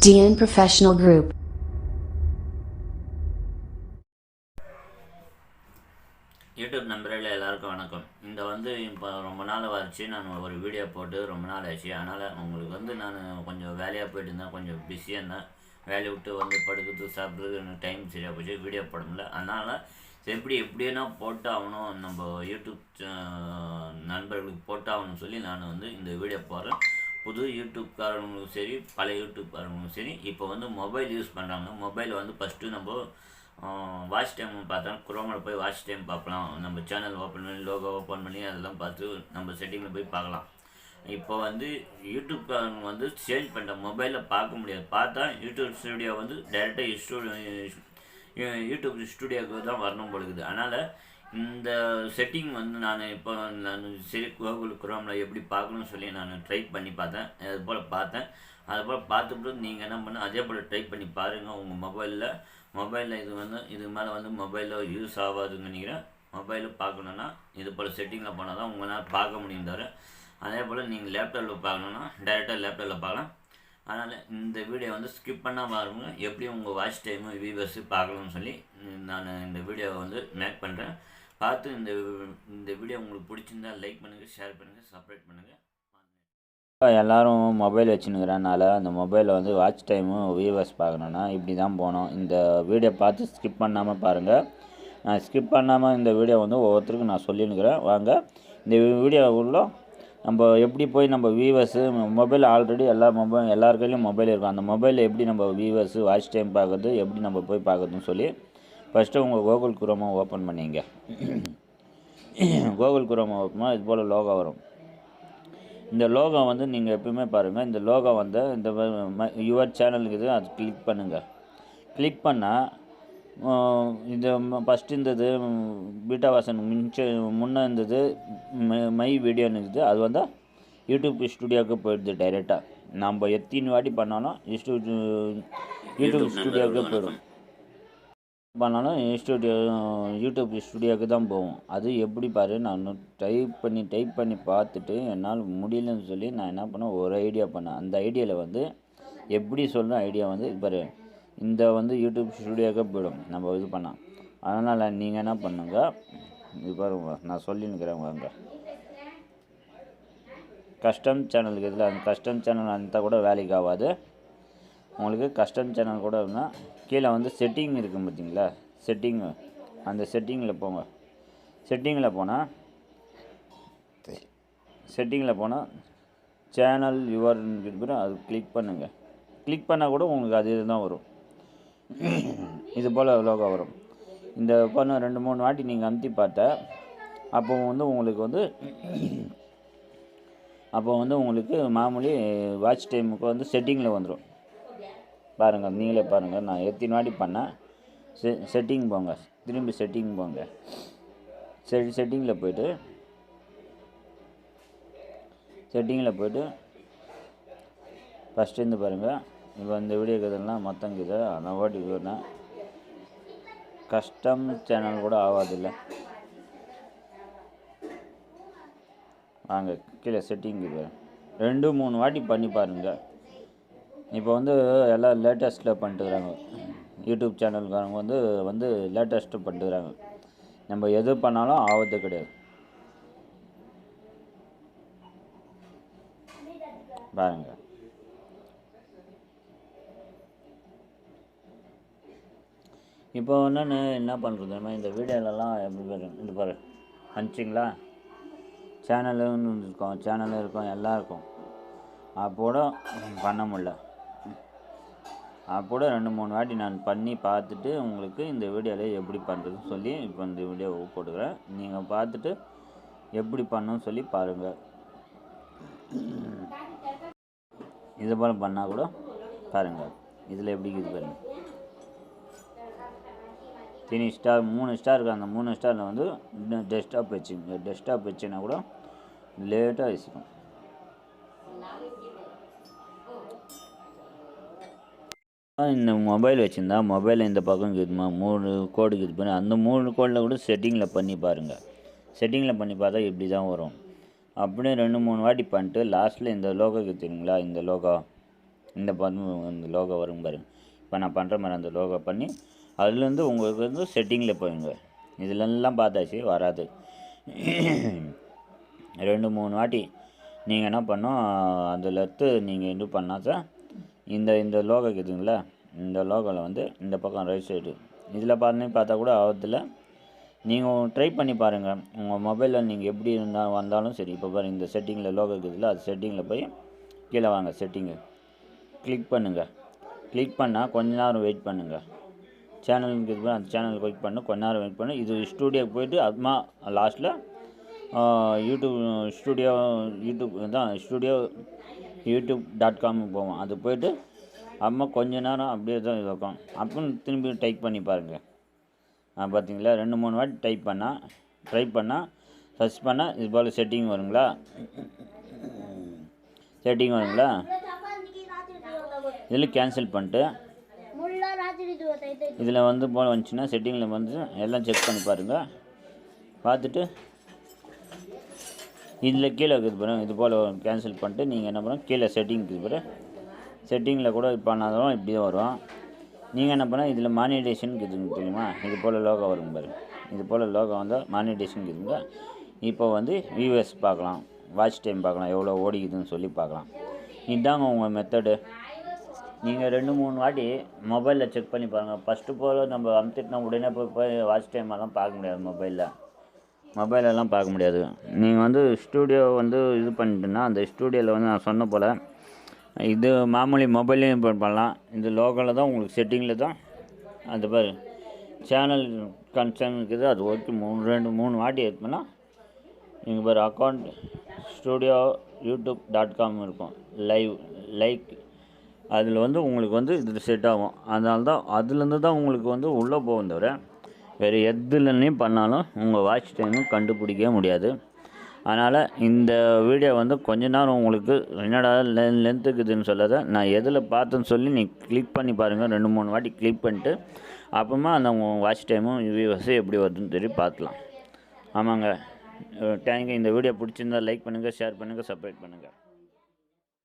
Dnprofessionalgroup. YouTube நண்பர்களே எல்லாருக்கும் வணக்கம். இப்போ ரொம்ப நாள் வச்சு நான் ஒரு வீடியோ போட்டு ரொம்ப நாள் ஆச்சு. அதனால் உங்களுக்கு நான் கொஞ்சம் வேலையாக போயிட்டு இருந்தேன், கொஞ்சம் பிஸியாக இருந்தேன். வேலையை விட்டு படுக்கிறது சாப்பிட்றது டைம் சரியாக போச்சு, வீடியோ போட முடியல. அதனால் எப்படின்னா போட்டு ஆகணும், நம்ம யூடியூப் நண்பர்களுக்கு போட்டு ஆகணும்னு சொல்லி நான் இந்த வீடியோ போடுறேன். புது யூடியூப்காரங்களும் சரி, பழைய யூடியூப்காரங்களும் சரி, இப்போ மொபைல் யூஸ் பண்ணுறாங்க. மொபைல் ஃபஸ்ட்டு நம்ம வாட்ச் டைம் பார்த்தா குரோமில் போய் வாட்ச் டைம் பார்க்கலாம். நம்ம சேனல் ஓப்பன் பண்ணி லோகோ ஓப்பன் பண்ணி அதெல்லாம் பார்த்து நம்ம செட்டிங்கில் போய் பார்க்கலாம். இப்போ யூடியூப்காரங்க சேஞ்ச் பண்ணுற மொபைலில் பார்க்க முடியாது. பார்த்தா யூடியூப் ஸ்டுடியோ டைரெக்டாக யூடியூப் ஸ்டுடியோவுக்கு தான் வரணும் பொழுது. அதனால் இந்த செட்டிங் நான் சரி கூகுள் குரோமில் எப்படி பார்க்கணும்னு சொல்லி நான் ட்ரை பண்ணி பார்த்தேன். அதுபோல் பார்த்துட்டு நீங்கள் என்ன பண்ண அதே போல் ட்ரை பண்ணி பாருங்கள். உங்கள் மொபைலில் இது மேலே மொபைலில் யூஸ் ஆகாதுன்னு நினைக்கிறேன். மொபைலில் பார்க்கணுன்னா இது போல் செட்டிங்கில் போனால் தான் உங்களால் பார்க்க முடியும் தவிர, அதே போல் நீங்கள் லேப்டாப்பில் பார்க்கணுன்னா டைரெக்டாக லேப்டாப்பில் பார்க்கலாம். அதனால் இந்த வீடியோ ஸ்கிப் பண்ணால் பாருங்க, எப்படி உங்கள் வாட்ச் டைமு வியூவர்ஸு பார்க்கணும்னு சொல்லி நான் இந்த வீடியோவை மேக் பண்ணுறேன். பார்த்து இந்த வீடியோ உங்களுக்கு பிடிச்சிருந்தால் லைக் பண்ணுங்கள், ஷேர் பண்ணுங்கள், சப்ஸ்கிரைப் பண்ணுங்கள். எல்லோரும் மொபைல் வச்சுன்னுக்கிறனால அந்த மொபைலில் வாட்ச் டைமும் வியூவர்ஸ் பார்க்கணுன்னா இப்படி தான் போகணும். இந்த வீடியோ பார்த்து ஸ்கிப் பண்ணாமல் பாருங்கள். நான் ஸ்கிப் பண்ணாமல் இந்த வீடியோ ஒவ்வொருத்தருக்கும் நான் சொல்லினுக்கிறேன். வாங்க இந்த வீடியோ உள்ள நம்ம எப்படி போய் நம்ம வியூவர்ஸு மொபைல் ஆல்ரெடி எல்லார் கையிலையும் மொபைல் இருக்கும். அந்த மொபைலில் எப்படி நம்ம வியூவர்ஸு வாட்ச் டைம் பார்க்குறது, எப்படி நம்ம போய் பார்க்குறதுன்னு சொல்லி ஃபஸ்ட்டு உங்கள் கூகுள் குரோமை ஓப்பன் பண்ணிங்க. கூகுள் குரோமை ஓப்பன் இது போல் லோகோ வரும். இந்த லோகோ நீங்கள் எப்பயுமே பாருங்கள். இந்த லோகோ இந்த யுவர் சேனலுக்கு இது அது கிளிக் பண்ணுங்கள். கிளிக் பண்ணால் இந்த ஃபஸ்ட்டு இருந்தது பீட்டா வாசன் முன்னே இருந்தது மை வீடியோன்னு இருக்குது. அது யூடியூப் ஸ்டுடியோவுக்கு போயிடுது டைரெக்டாக. நம்ம எத்தனை வாட்டி பண்ணாலும் யூடியூப் ஸ்டுடியோவுக்கு போயிடும். பண்ணாலும் யூடியூப் ஸ்டுடியோவுக்கு தான் போகும். அது எப்படி பாரு, நான் டைப் பண்ணி பார்த்துட்டு என்னால் முடியலன்னு சொல்லி நான் என்ன பண்ணேன், ஒரு ஐடியா பண்ணேன். அந்த ஐடியாவில் எப்படி சொல்கிற ஐடியா பாரு, இந்த யூடியூப் ஸ்டுடியோவுக்கு போயிடும் நம்ம இது பண்ணால். அதனால் நீங்கள் என்ன பண்ணுங்க, இது பாருங்க நான் சொல்லின்னுக்கிறேன். வாங்க கஸ்டம் சேனலுக்கு இதில் அந்த கஸ்டம் சேனல் அந்த கூட வேலைக்கு ஆகாது உங்களுக்கு. கஸ்டம் சேனல் கூட இருந்தால் கீழே செட்டிங் இருக்குது பார்த்தீங்களா, அந்த செட்டிங்கில் போங்க. செட்டிங்கில் போனால் சேனல் யுவர் அது கிளிக் பண்ணுங்கள். கிளிக் பண்ணால் கூட உங்களுக்கு அது தான் வரும். இது போல் லோகோ வரும். இந்த பண்ண 2-3 வாட்டி நீங்கள் அமுத்தி பார்த்தா அப்போ உங்களுக்கு மாமூலி வாட்ச் டைமுக்கு செட்டிங்கில் வந்துடும். பாருங்கள், நீங்களே பாருங்கள். நான் எத்தனை வாட்டி பண்ணேன். செட்டிங் போங்க, திரும்பி செட்டிங் போங்க. செட்டிங்கில் போய்ட்டு ஃபஸ்ட்டு இருந்து பாருங்கள். இப்போ இந்த வீடியோ கதெல்லாம் மொத்தம் இருக்குது. நான் ஓட்டி போயிட்டேன். கஸ்டம் சேனல் கூட ஆகாதில்ல. வாங்க கீழே செட்டிங் இருக்குது. 2-3 வாட்டி பண்ணி பாருங்கள். இப்போ எல்லாம் லேட்டஸ்ட்டில் பண்ணிட்டுக்கிறாங்க. YouTube சேனல்காரங்க latest பண்ணிட்டுக்கிறாங்க. நம்ம எது பண்ணாலும் ஆபத்து கிடையாது. பாருங்கள், இப்போ என்ன பண்ணுறது, இந்த வீடியோலலாம் எப்படி வரும், இது பாரு அனுப்பிச்சிங்களா, சேனலும் இருக்கும் எல்லாம் இருக்கும். அப்போட பண்ண முடியல. அப்போட 2-3 வாட்டி நான் பண்ணி பார்த்துட்டு உங்களுக்கு இந்த வீடியோவில் எப்படி பண்ணுறதுன்னு சொல்லி இப்போ இந்த வீடியோவை போட்டுக்கிறேன். நீங்கள் பார்த்துட்டு எப்படி பண்ணணும்னு சொல்லி பாருங்கள். இது போல் பண்ணால் கூட பாருங்கள். இதில் எப்படி இது பாருங்கள், 3 ஸ்டார் 3 ஸ்டார் இருக்குது. அந்த 3 ஸ்டாரில் டெஸ்க்டாப் வச்சுங்க. டெஸ்க்டாப் வச்சுன்னா கூட லேட்டாக வச்சுக்கும். இந்த மொபைல் வச்சுருந்தா மொபைலில் இந்த பக்கம் இருக்குதுமா 3 கோடு இருக்குது. அந்த 3 கோடில் கூட செட்டிங்கில் பண்ணி பாருங்கள். செட்டிங்கில் பண்ணி பார்த்தா இப்படி தான் வரும். அப்படியே 2-3 வாட்டி பண்ணிட்டு லாஸ்ட்டில் இந்த லோகோ இருக்குதுங்களா, இந்த லோகோ இந்த லோகோ வரும் பாருங்க. இப்போ நான் பண்ணுற மாதிரி அந்த லோகோ பண்ணி அதுலேருந்து உங்களுக்கு வந்து செட்டிங்கில் போயிங்க. இதிலெல்லாம் பார்த்தாச்சு வராது. 2-3 வாட்டி நீங்கள் என்ன பண்ணோம், அதில் எடுத்து நீங்கள் இது பண்ணால் தான் இந்த லோகோ இருக்குதுங்களா, இந்த லோகோவில் வந்து இந்த பக்கம் ரைட் சைடு இதில் பார்த்தா கூட ஆகத்தில். நீங்கள் ட்ரை பண்ணி பாருங்கள். உங்கள் மொபைலில் நீங்கள் எப்படி வந்தாலும் சரி. இப்போ பாருங்கள், இந்த செட்டிங்கில் லோகோ இருக்குதுல்ல, அது செட்டிங்கில் போய் கீழே வாங்க, செட்டிங்கு கிளிக் பண்ணுங்கள். கிளிக் பண்ணால் கொஞ்ச நேரம் வெயிட் பண்ணுங்கள். சேனலுக்கு இது அந்த சேனல் கிளிக் பண்ண கொஞ்ச நேரம் வெயிட் பண்ணி இது ஸ்டூடியோக்கு போய்ட்டு அதுமா லாஸ்ட்டில் யூடியூப்.com போவோம். அது போய்ட்டு அம்மா கொஞ்ச நேரம் அப்படியே தான் இருக்கும். அப்புறம் திரும்பி டைப் பண்ணி பாருங்கள். பார்த்தீங்களா, 2-3 வாட்டி ட்ரை பண்ணால் சர்ச் பண்ணால் இது போல் செட்டிங் வருங்களா. இதில் கேன்சல் பண்ணிட்டு இதில் வந்து போல் வந்துச்சுன்னா செட்டிங்கில் வந்து எல்லாம் செக் பண்ணி பாருங்கள். பார்த்துட்டு இதில் கீழே இருக்குது பாருங்கள், இது போல் கேன்சல் பண்ணிட்டு நீங்கள் என்ன பண்ணுங்கள், கீழே செட்டிங் இருக்குது பாரு, செட்டிங்கில் கூட பண்ணாதான் இப்படி தான் வரும். நீங்கள் என்ன பண்ணால் இதில் மானிட்டேஷன் இருக்குதுங்க தெரியுமா, இது போல் லோகோ வரும் பாரு. இது போல் லோகோ வந்தால் மானிட்டேஷன் இருக்குதுங்க. இப்போ வந்து வியூவர்ஸ் பார்க்கலாம், வாட்ச் டைம் பார்க்கலாம், எவ்வளோ ஓடிக்குதுன்னு சொல்லி பார்க்கலாம். இதுதாங்க உங்கள் மெத்தடு. நீங்கள் 2-3 வாட்டி மொபைலில் செக் பண்ணி பாருங்கள். ஃபஸ்ட்டு போல் நம்ம அமுத்திட்டோம்னா உடனே போய் வாட்ச் டைம் எல்லாம் பார்க்க முடியாது. மொபைலெல்லாம் பார்க்க முடியாது. நீங்கள் வந்து ஸ்டூடியோ வந்து இது பண்ணிட்டுன்னா அந்த ஸ்டூடியோவில் வந்து நான் சொன்ன போல் இது மாமூலி மொபைல்லையும் பண்ணலாம். இந்த லோகோவில் தான் உங்களுக்கு செட்டிங்கில் தான் அந்த பாரு சேனல் கன்சர்ன் இருக்குது. அது ஓகே 2-3 வாட்டி எடுத்தோம்னா நீங்கள் பாரு அக்கௌண்ட் ஸ்டூடியோ யூடியூப்.com இருக்கும், லைக் அதில் வந்து உங்களுக்கு வந்து இது செட் ஆகும். அதனால தான் அதுலேருந்து தான் உங்களுக்கு வந்து உள்ளே போகும் தவிர வேறு எதுலனையும் பண்ணாலும் உங்கள் வாட்ச் டைமும் கண்டுபிடிக்கவே முடியாது. அதனால் இந்த வீடியோ வந்து கொஞ்ச நேரம் உங்களுக்கு என்னடா லென்த்துக்குதுன்னு சொல்லாத, நான் எதில் பார்த்தேன்னு சொல்லி நீங்கள் கிளிக் பண்ணி பாருங்கள். 2-3 வாட்டி கிளிக் பண்ணிட்டு அப்புறமா அந்த வாட்ச் டைமும் வியூவர்ஸும் எப்படி வருதுன்னு சொல்லி பார்க்கலாம். ஆமாங்க, தேங்க்யூ. இந்த வீடியோ பிடிச்சிருந்தால் லைக் பண்ணுங்கள், ஷேர் பண்ணுங்கள், சப்ஸ்கிரைப் பண்ணுங்கள்.